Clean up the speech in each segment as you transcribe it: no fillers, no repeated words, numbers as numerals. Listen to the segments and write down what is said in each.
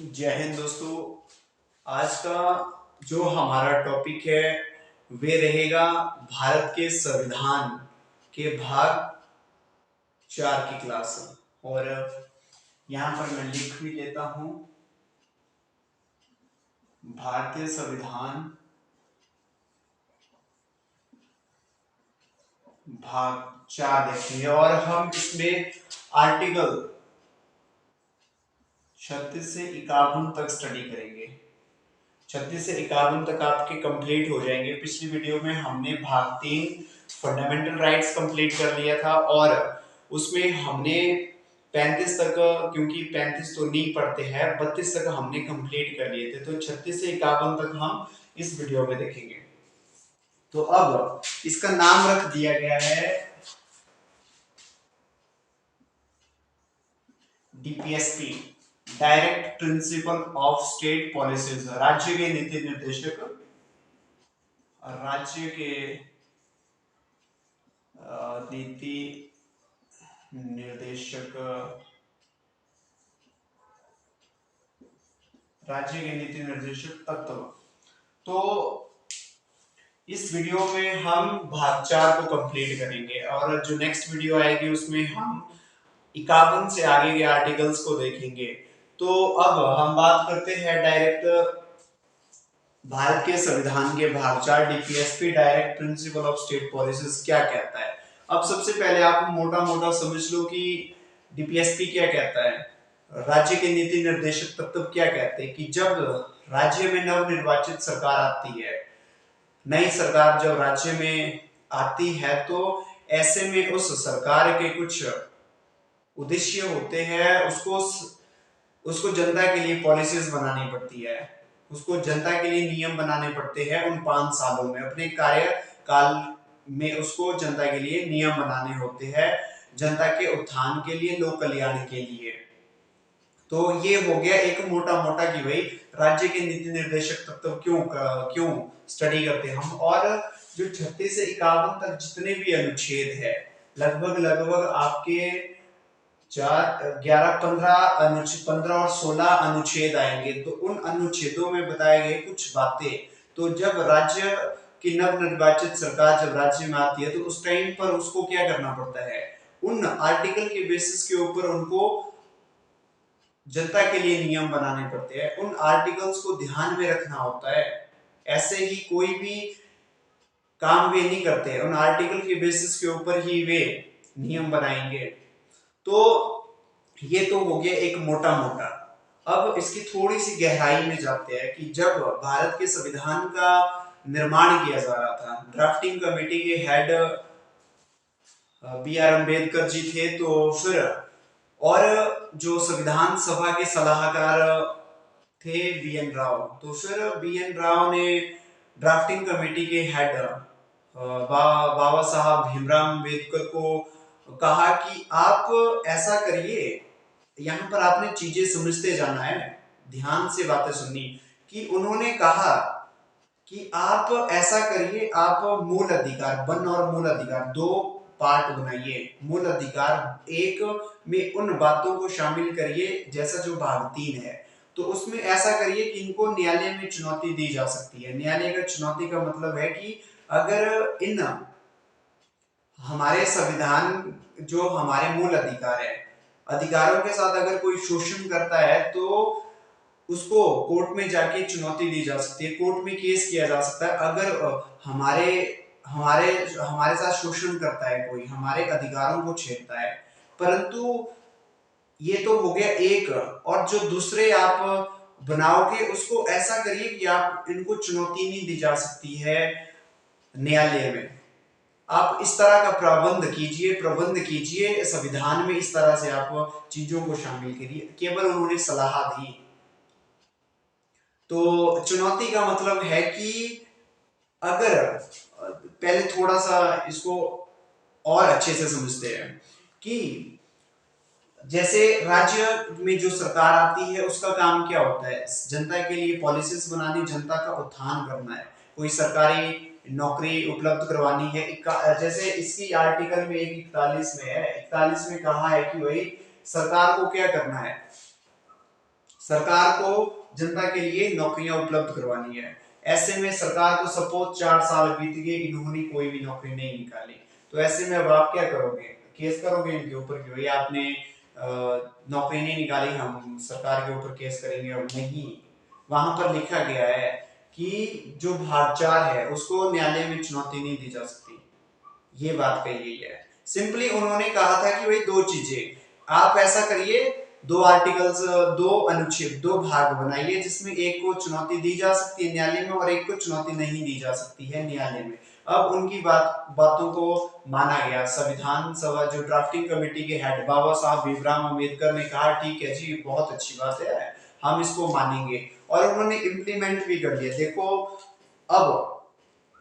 जय हिंद दोस्तों। आज का जो हमारा टॉपिक है वे रहेगा भारत के संविधान के भाग 4 की क्लास। और यहाँ पर मैं लिख भी लेता हूँ भारतीय संविधान भाग 4 देखेंगे और हम इसमें आर्टिकल 36 से 51 तक स्टडी करेंगे। 36 से 51 तक आपके कंप्लीट हो जाएंगे। पिछली वीडियो में हमने भाग 3 फंडामेंटल राइट्स कंप्लीट कर लिया था और उसमें हमने 35 तक, क्योंकि 35 तो नहीं पढ़ते हैं, 32 तक हमने कंप्लीट कर लिए थे। तो 36 से 51 तक हम इस वीडियो में देखेंगे। तो अब इसका नाम रख दिया गया है DPSP, direct principle of state policies. राज्य के नीति निर्देशक, राज्य के नीति निर्देशक, राज्य के नीति निर्देशक तत्व। तो इस वीडियो में हम भाग 4 को कंप्लीट करेंगे और जो नेक्स्ट वीडियो आएगी उसमें हम 51 से आगे के आर्टिकल्स को देखेंगे। तो अब हम बात करते हैं डायरेक्ट भारत के संविधान के भाग 4 DPSP, direct principle of state policies क्या कहता है। अब सबसे पहले आप मोटा मोटा समझ लो कि डीपीएसपी क्या कहता है। राज्य के नीति निर्देशक तत्व क्या कहते हैं कि जब राज्य में नवनिर्वाचित सरकार आती है, नई सरकार जब राज्य में आती है, तो ऐसे में उस सरकार के कुछ उद्देश्य होते हैं, उसको उसको जनता के लिए पॉलिसीज बनानी पड़ती है, उसको जनता के लिए नियम बनाने पड़ते हैं। उन 5 सालों में अपने कार्यकाल में उसको जनता के लिए नियम बनाने होते हैं, जनता के उत्थान के लिए, लोक कल्याण के लिए। तो ये हो गया एक मोटा मोटा कि भाई राज्य के नीति निर्देशक तत्व क्यों स्टडी करते हैं हम। और जो 36 से 51 तक जितने भी अनुच्छेद है, लगभग लगभग आपके 15 और 16 अनुच्छेद आएंगे। तो उन अनुच्छेदों में बताए गए कुछ बातें, तो जब राज्य की नवनिर्वाचित सरकार जब राज्य में आती है तो उस टाइम पर उसको क्या करना पड़ता है, उन आर्टिकल के बेसिस के ऊपर उनको जनता के लिए नियम बनाने पड़ते हैं, उन आर्टिकल्स को ध्यान में रखना होता है। ऐसे ही कोई भी काम वे नहीं करते, उन आर्टिकल के बेसिस के ऊपर ही वे नियम बनाएंगे। तो ये तो हो गया एक मोटा मोटा। अब इसकी थोड़ी सी गहराई में जाते हैं कि जब भारत के संविधान का निर्माण किया जा रहा था, ड्राफ्टिंग कमेटी के head B are Ambedkar ji थे। तो फिर और जो संविधान सभा के सलाहकार थे बी एन राव, तो फिर बी एन राव ने ड्राफ्टिंग कमेटी के हेड बाबा साहब भीमराव अम्बेडकर को कहा कि आप ऐसा करिए, यहाँ पर आपने चीजें समझते जाना है, ध्यान से बातें सुननी। कि उन्होंने कहा कि आप ऐसा करिए, आप मूल अधिकार वन और मूल अधिकार दो पार्ट बनाइए। मूल अधिकार एक में उन बातों को शामिल करिए जैसा जो भाग 3 है, तो उसमें ऐसा करिए कि इनको न्यायालय में चुनौती दी जा सकती है। न्यायालय का चुनौती का मतलब है कि अगर इन हमारे संविधान जो हमारे मूल अधिकार है, अधिकारों के साथ अगर कोई शोषण करता है तो उसको कोर्ट में जाके चुनौती दी जा सकती है, कोर्ट में केस किया जा सकता है। अगर हमारे हमारे हमारे साथ शोषण करता है कोई, हमारे अधिकारों को छेड़ता है। परंतु ये तो हो गया एक, और जो दूसरे आप बनाओगे उसको ऐसा करिए कि आप इनको चुनौती नहीं दी जा सकती है न्यायालय में। आप इस तरह का प्रबंध कीजिए संविधान में, इस तरह से आप चीजों को शामिल करिए। केवल उन्होंने सलाह दी। तो चुनौती का मतलब है कि अगर पहले थोड़ा सा इसको और अच्छे से समझते हैं कि जैसे राज्य में जो सरकार आती है उसका काम क्या होता है, जनता के लिए पॉलिसीज बनानी, जनता का उत्थान करना है, कोई सरकारी नौकरी उपलब्ध करवानी है। जैसे इसकी आर्टिकल में 41 में है, 41 में कहा है कि भाई सरकार को क्या करना है, सरकार को जनता के लिए नौकरियां उपलब्ध करवानी है। ऐसे में सरकार को सपोज 4 साल बीत गए, इन्होंने कोई भी नौकरी नहीं निकाली, तो ऐसे में अब आप क्या करोगे? केस करोगे इनके ऊपर कि भाई आपने नौकरी नहीं निकाली, हम सरकार के ऊपर केस करेंगे? और नहीं, वहां पर लिखा गया है कि जो भागचार है उसको न्यायालय में चुनौती नहीं दी जा सकती, ये बात कही गई है। सिंपली उन्होंने कहा था कि भाई दो चीजें आप ऐसा करिए, दो आर्टिकल्स, दो अनुच्छेद, दो भाग बनाइए जिसमें एक को चुनौती दी जा सकती है न्यायालय में और एक को चुनौती नहीं दी जा सकती है न्यायालय में। अब उनकी बातों को माना गया। संविधान सभा जो ड्राफ्टिंग कमेटी के हेड बाबा साहब भीमराव अम्बेडकर ने कहा ठीक है जी, बहुत अच्छी बात है, हम इसको मानेंगे, और उन्होंने इम्प्लीमेंट भी कर दिया। देखो, अब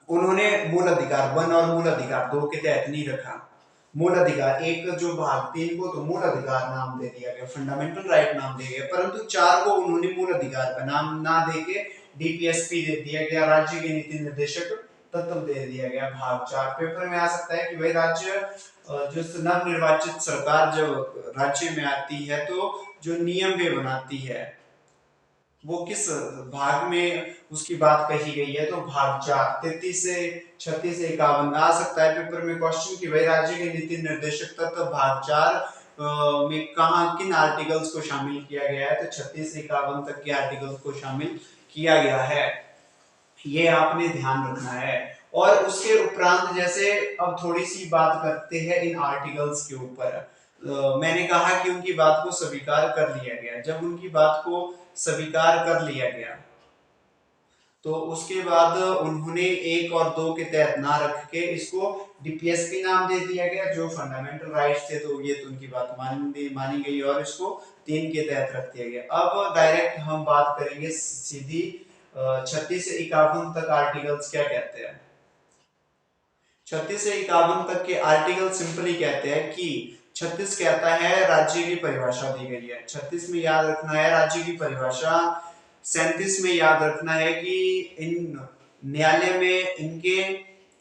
उन्होंने मूल अधिकार 1 और मूल अधिकार 2 के तहत नहीं रखा। मूल अधिकार एक जो भाग 3 को तो मूल अधिकार नाम दे दिया गया, फंडामेंटल राइट नाम दे गया, परंतु 4 को उन्होंने मूल अधिकार का नाम ना देके डीपीएसपी दे दिया गया, राज्य के नीति निर्देशक तत्व दे दिया गया। भाग 4 पेपर में आ सकता है कि भाई राज्य जो नव निर्वाचित सरकार जब राज्य में आती है तो जो नियम वे बनाती है वो किस भाग में उसकी बात कही गई है, तो भाग 4 33 से 36 से 51 आ सकता है पेपर में क्वेश्चन कि भाई राज्य के नीति निर्देशक तत्व भाग 4 में कहा किन आर्टिकल्स को शामिल किया गया है, तो 36 से 51 तक के आर्टिकल्स को शामिल किया गया है, ये आपने ध्यान रखना है। और उसके उपरांत जैसे अब थोड़ी सी बात करते हैं इन आर्टिकल्स के ऊपर। मैंने कहा कि उनकी बात को स्वीकार कर लिया गया। जब उनकी बात को स्वीकार कर लिया गया तो उसके बाद उन्होंने 1 और 2 के तहत ना रख के इसको डीपीएसपी नाम दे दिया गया, जो फंडामेंटल राइट्स थे, तो ये तो उनकी बात मानी गई और इसको 3 के तहत रख दिया गया। अब डायरेक्ट हम बात करेंगे सीधी 36 से 51 तक आर्टिकल्स क्या कहते हैं। 36 से 51 तक के आर्टिकल सिंपली कहते हैं कि 36 कहता है राज्य की परिभाषा दी गई है, 36 में याद रखना है राज्य की परिभाषा। 37 में याद रखना है कि इन न्यायालय में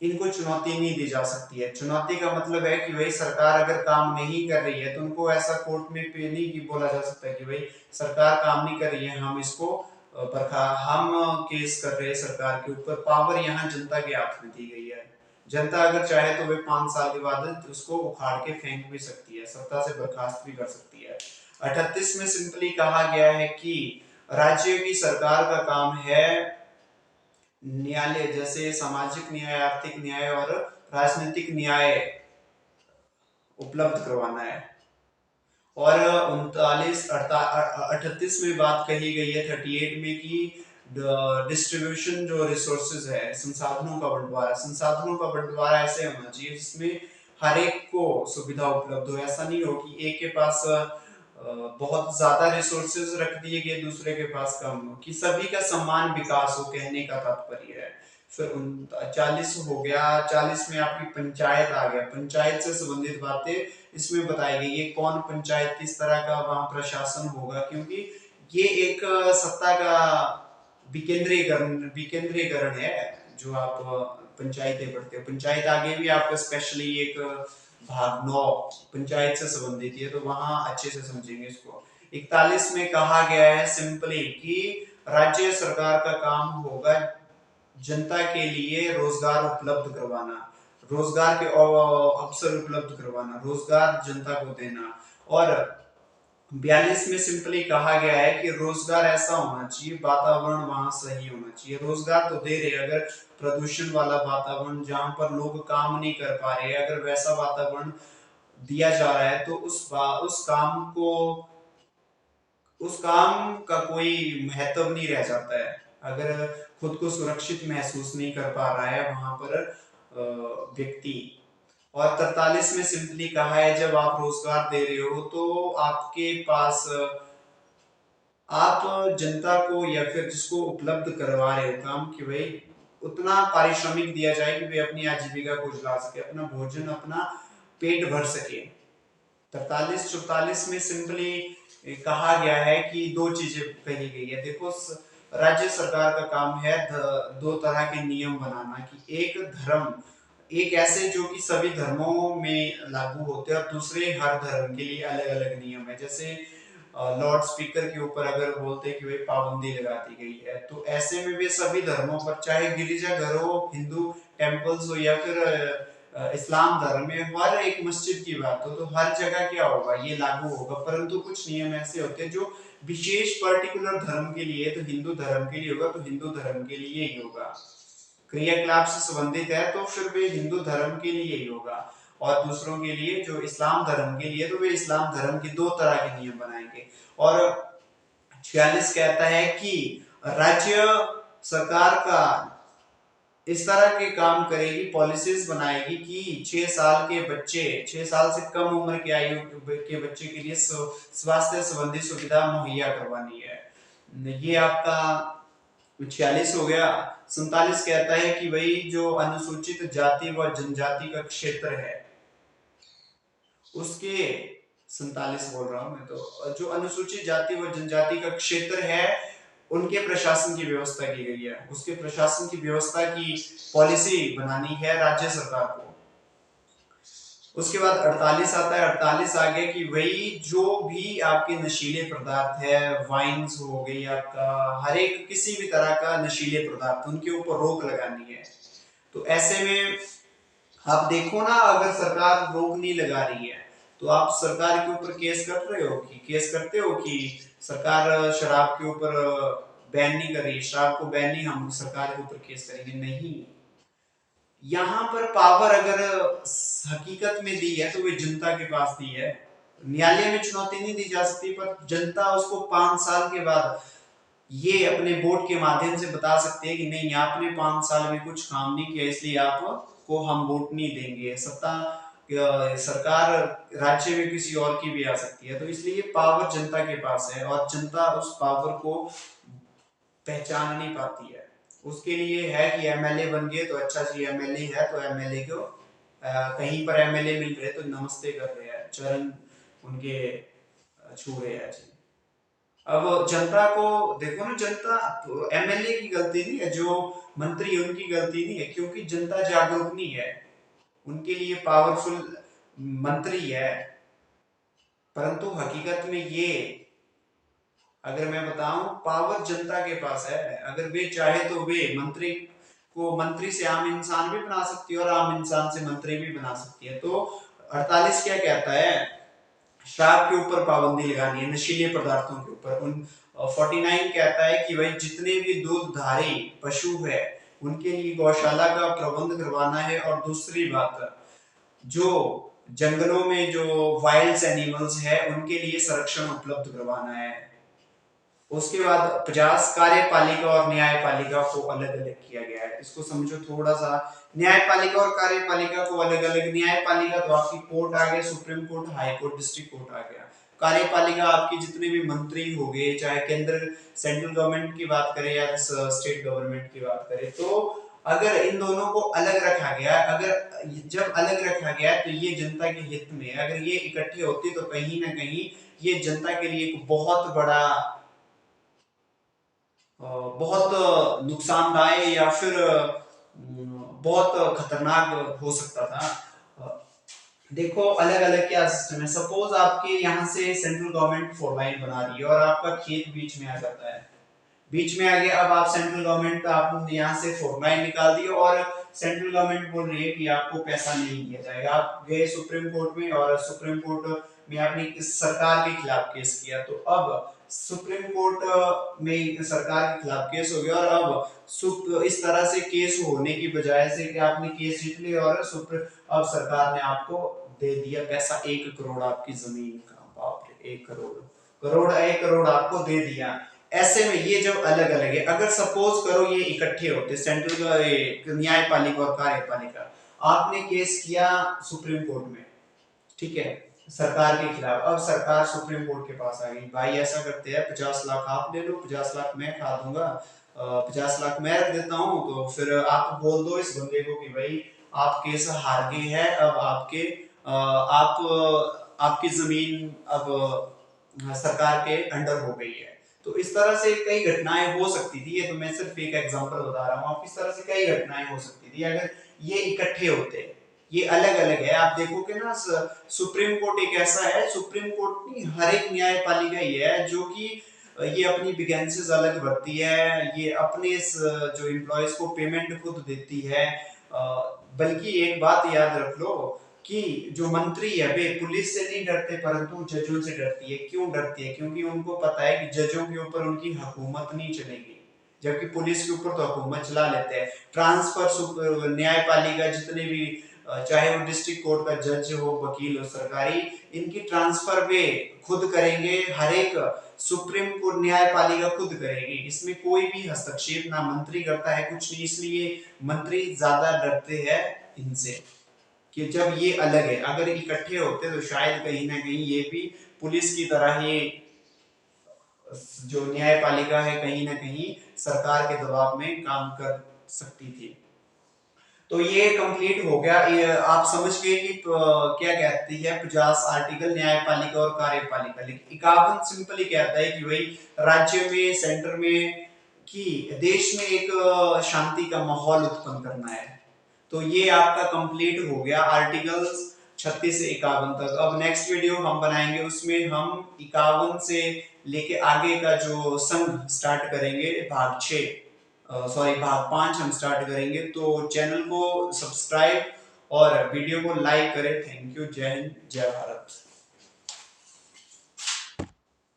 इनको चुनौती नहीं दी जा सकती है। चुनौती का मतलब है कि भाई सरकार अगर काम नहीं कर रही है तो उनको ऐसा कोर्ट में पे नहीं कि बोला जा सकता है कि भाई सरकार काम नहीं कर रही है, हम इसको हम केस कर रहे हैं सरकार के ऊपर। पावर यहाँ जनता के हाथ में दी गई है। जनता अगर चाहे तो वे 5 साल के बाद उसको उखाड़ के फेंक भी सकती है, सत्ता से बर्खास्त भी कर सकती है। 38 में सिंपली कहा गया है कि राज्य की सरकार का काम है न्यायालय जैसे सामाजिक न्याय, आर्थिक न्याय और राजनीतिक न्याय उपलब्ध करवाना है। और 38 में बात कही गई है 38 में कि डिस्ट्रीब्यूशन जो रिसोर्सेज है, संसाधनों का बंटवारा ऐसे होना चाहिए जिसमें हर एक को सुविधा उपलब्ध हो। ऐसा नहीं हो कि एक के पास बहुत ज्यादा रिसोर्सेज रख दिए गए, दूसरे के पास कम हो, कि सभी का समान विकास हो, कहने का तात्पर्य है। फिर 40 हो गया, 40 में आपकी पंचायत आ गया। पंचायत से संबंधित बातें इसमें बताई गई है, कौन पंचायत किस तरह का वहां प्रशासन होगा, क्योंकि ये एक सत्ता का विकेंद्रीकरण है। जो आप पंचायतें पढ़ते हो, पंचायत आगे भी आपका स्पेशली एक भाग 9 पंचायत से संबंधित है, तो वहां अच्छे से समझेंगे इसको। 41 में कहा गया है सिंपली कि राज्य सरकार का काम होगा जनता के लिए रोजगार उपलब्ध करवाना, रोजगार के अवसर उपलब्ध करवाना, रोजगार जनता को देना। और 42 में सिंपली कहा गया है कि रोजगार ऐसा होना चाहिए, वातावरण वहां सही होना चाहिए। रोजगार तो दे रहे, अगर प्रदूषण वाला वातावरण जहां पर लोग काम नहीं कर पा रहे, अगर वैसा वातावरण दिया जा रहा है तो उस काम का कोई महत्व नहीं रह जाता है। अगर खुद को सुरक्षित महसूस नहीं कर पा रहा है वहां पर व्यक्ति। और 43 में सिंपली कहा है जब आप रोजगार दे रहे हो तो आपके पास आप जनता को या फिर जिसको उपलब्ध करवा रहे हो काम कि भाई उतना पारिश्रमिक दिया जाए कि वे अपनी आजीविका को चला सके, अपना भोजन, अपना पेट भर सके। 43-44 में सिंपली कहा गया है कि दो चीजें कही गई है। देखो, राज्य सरकार का काम है दो तरह के नियम बनाना, कि एक धर्म, एक ऐसे जो कि सभी धर्मों में लागू होते हैं, और दूसरे हर धर्म के लिए अलग अलग नियम है। जैसे लाउड स्पीकर के ऊपर अगर बोलते कि भाई पाबंदी लगा दी गई है, तो ऐसे में वे सभी धर्मों पर, चाहे गिरिजाघर हो, हिंदू टेम्पल्स हो, या फिर इस्लाम धर्म में हर एक मस्जिद की बात हो, तो हर जगह क्या होगा, ये लागू होगा। परंतु कुछ नियम ऐसे होते हैं जो विशेष पर्टिकुलर धर्म के लिए, तो हिंदू धर्म के लिए होगा, तो हिंदू धर्म के लिए ही होगा। क्रियाकलाप से संबंधित है तो फिर वे हिंदू धर्म के लिए ही होगा, और दूसरों के लिए, जो इस्लाम धर्म के लिए, तो वे इस्लाम धर्म के दो तरह के नियम बनाएंगे। और 46 कहता है कि राज्य सरकार का इस तरह के काम करेगी, पॉलिसीज बनाएगी कि 6 साल से कम उम्र की आयु के बच्चे के लिए स्वास्थ्य संबंधी सुविधा मुहैया करवानी है। ये आपका 46 हो गया। 47 कहता है कि भाई जो अनुसूचित जाति व जनजाति का क्षेत्र है उसके, 47 बोल रहा हूं मैं, तो जो अनुसूचित जाति व जनजाति का क्षेत्र है उनके प्रशासन की व्यवस्था की गई है, उसके प्रशासन की व्यवस्था की पॉलिसी बनानी है राज्य सरकार को। उसके बाद 48 आता है। 48 आगे कि वही जो भी आपके नशीले पदार्थ है, वाइन्स हो गई, आपका हर एक किसी भी तरह का नशीले पदार्थ, उनके ऊपर रोक लगानी है। तो ऐसे में आप देखो ना, अगर सरकार रोक नहीं लगा रही है तो आप सरकार के ऊपर केस कर रहे हो, कि केस करते हो कि सरकार शराब के ऊपर बैन नहीं कर रही, शराब को बैन नहीं, हम सरकार के ऊपर केस करेंगे, नहीं। यहाँ पर पावर अगर हकीकत में दी है तो वे जनता के पास दी है। न्यायालय में चुनौती नहीं दी जा सकती, पर जनता उसको 5 साल के बाद ये अपने वोट के माध्यम से बता सकते हैं कि नहीं, आपने 5 साल में कुछ काम नहीं किया, इसलिए आपको हम वोट नहीं देंगे। सत्ता सरकार राज्य में किसी और की भी आ सकती है, तो इसलिए ये पावर जनता के पास है, और जनता उस पावर को पहचान नहीं पाती है। उसके लिए है कि एमएलए बन गए तो अच्छा जी, एमएलए है तो एमएलए को कहीं पर एमएलए मिल रहे तो नमस्ते कर रहे हैं, चरण उनके छू रहे हैं जी। अब जनता को देखो ना, जनता एमएलए की गलती नहीं है, जो मंत्री उनकी गलती नहीं है, क्योंकि जनता जागरूक नहीं है। उनके लिए पावरफुल मंत्री है, परंतु हकीकत में ये, अगर मैं बताऊं, पावर जनता के पास है। अगर वे चाहे तो वे मंत्री से आम इंसान भी बना सकती है, और आम इंसान से मंत्री भी बना सकती है। तो 48 क्या कहता है, शराब के ऊपर पाबंदी लगानी है, नशीले पदार्थों के ऊपर। 49 कहता है कि भाई जितने भी दूधधारी पशु है उनके लिए गौशाला का प्रबंध करवाना है, और दूसरी बात, जो जंगलों में जो वाइल्ड एनिमल्स है उनके लिए संरक्षण उपलब्ध करवाना है। उसके बाद 50 कार्यपालिका और न्यायपालिका को अलग अलग किया गया है। इसको समझो थोड़ा सा, न्यायपालिका और कार्यपालिका को अलग अलग। न्यायपालिका तो आपकी कोर्ट आ गया, supreme court, high court, district court आ गया। कार्यपालिका आपकी जितने भी मंत्री हो गए, चाहे केंद्र सेंट्रल गवर्नमेंट की बात करें या स्टेट गवर्नमेंट की बात करें, तो अगर इन दोनों को अलग रखा गया, अगर जब अलग रखा गया तो ये जनता के हित में, अगर ये इकट्ठे होते तो कहीं ना कहीं ये जनता के लिए एक बहुत बड़ा, बहुत नुकसानदायक या फिर बहुत खतरनाक हो सकता था। देखो अलग अलग क्या सिस्टम है। सपोज आपके यहाँ से सेंट्रल गवर्नमेंट 4 लाइन बना रही है और आपका खेत बीच में आ जाता है, बीच में आ गया। अब आप सेंट्रल गवर्नमेंट, आपने यहाँ से 4 लाइन निकाल दी और सेंट्रल गवर्नमेंट बोल रही है कि आपको पैसा नहीं दिया जाएगा। आप गए सुप्रीम कोर्ट में और सुप्रीम कोर्ट में आपने सरकार के खिलाफ केस किया, तो अब सुप्रीम कोर्ट में सरकार के खिलाफ केस हो गया, और अब इस तरह से केस होने की बजाय से कि आपने केस जीत लिया और अब सरकार ने आपको दे दिया पैसा, 1 करोड़ आपकी जमीन का। बाप रे, 1 करोड़, 1 करोड़ आपको दे दिया। ऐसे में ये जब अलग अलग है, अगर सपोज करो ये इकट्ठे होते, सेंट्रल न्यायपालिका और कार्यपालिका, आपने केस किया सुप्रीम कोर्ट में, ठीक है, सरकार के खिलाफ। अब सरकार सुप्रीम कोर्ट के पास आ गई, भाई ऐसा करते हैं 50 लाख आप ले लो, 50 लाख मैं खा दूंगा, 50 लाख मैं रख देता हूं, तो फिर आप बोल दो इस बंदे को कि भाई आप केस हार गए हैं, अब आपकी जमीन अब सरकार के अंडर हो गई है। तो इस तरह से कई घटनाएं हो सकती थी। ये तो मैं सिर्फ एक एग्जांपल बता रहा हूँ, आप इस तरह से कई घटनाएं हो सकती थी अगर ये इकट्ठे होते। ये अलग अलग है। आप देखोगे ना, सुप्रीम कोर्ट एक ऐसा है, सुप्रीम कोर्ट नहीं, हर एक न्यायपालिका ये है जो कि ये अपनी वैकेंसीज अलग भरती है, ये अपने जो एम्प्लॉयज को पेमेंट खुद देती है। बल्कि एक बात याद रख लो कि जो मंत्री है वे पुलिस से नहीं डरते परंतु जजों से डरती है। क्यों डरती है? क्योंकि उनको पता है कि जजों के ऊपर उनकी हुकूमत नहीं चलेगी, जबकि पुलिस के ऊपर तो हुकूमत चला लेते हैं। ट्रांसफर न्यायपालिका जितने भी चाहे वो डिस्ट्रिक्ट कोर्ट का जज हो, वकील हो, सरकारी, इनकी ट्रांसफर वे खुद करेंगे। हर एक सुप्रीम कोर्ट न्यायपालिका खुद करेगी, इसमें कोई भी हस्तक्षेप ना मंत्री करता है, कुछ नहीं। इसलिए मंत्री ज्यादा डरते हैं इनसे कि जब ये अलग है, अगर इकट्ठे होते तो शायद कहीं ना कहीं ये भी पुलिस की तरह ही जो न्यायपालिका है कहीं ना कहीं सरकार के दबाव में काम कर सकती थी। तो ये कंप्लीट हो गया। ये आप समझ गए कि क्या कहती है 50 आर्टिकल न्यायपालिका और कार्यपालिका। लेकिन 51 सिंपली कहता है कि भाई राज्य में, सेंटर में, कि देश में एक शांति का माहौल उत्पन्न करना है। तो ये आपका कंप्लीट हो गया आर्टिकल्स 36 से 51 तक। अब नेक्स्ट वीडियो हम बनाएंगे, उसमें हम 51 से लेके आगे का जो संघ स्टार्ट करेंगे, भाग 6, सॉरी भाग 5 हम स्टार्ट करेंगे। तो चैनल को सब्सक्राइब और वीडियो को लाइक करें। Thank you. जय हिंद, जय भारत।